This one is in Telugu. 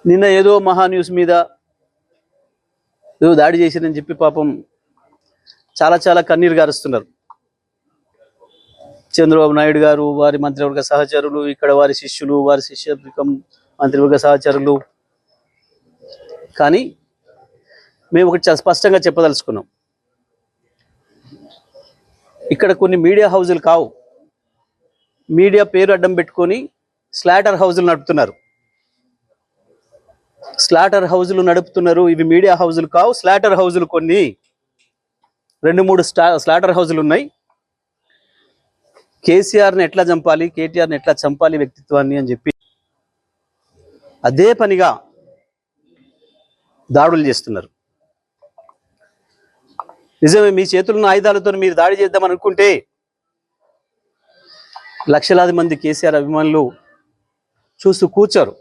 నిన్న ఏదో మహా న్యూస్ మీద ఏదో దాడి చేసిరని చెప్పి పాపం చాలా చాలా కన్నీరు గారుస్తున్నారు. చంద్రబాబు నాయుడు గారు, వారి మంత్రివర్గ సహచరులు, ఇక్కడ వారి శిష్యులు, వారి శిష్యవర్గం మంత్రివర్గ సహచరులు. కానీ మేము ఒకటి చాలా స్పష్టంగా చెప్పదలుచుకున్నాం. ఇక్కడ కొన్ని మీడియా హౌజులు కావు, మీడియా పేరు అడ్డం పెట్టుకొని స్లాటర్ హౌజులు నడుపుతున్నారు. స్లాటర్ హౌజులు నడుపుతున్నారు. ఇవి మీడియా హౌజులు కావు, స్లాటర్ హౌజులు. కొన్ని 2-3 స్లాటర్ హౌజులు ఉన్నాయి. కేసీఆర్ని ఎట్లా చంపాలి, కేటీఆర్ని ఎట్లా చంపాలి వ్యక్తిత్వాన్ని అని చెప్పి అదే పనిగా దాడులు చేస్తున్నారు. నిజమే, మీ చేతుల్లో ఆయుధాలతో మీరు దాడి చేద్దాం అనుకుంటే లక్షలాది మంది కేసీఆర్ అభిమానులు చూస్తూ కూర్చోరు.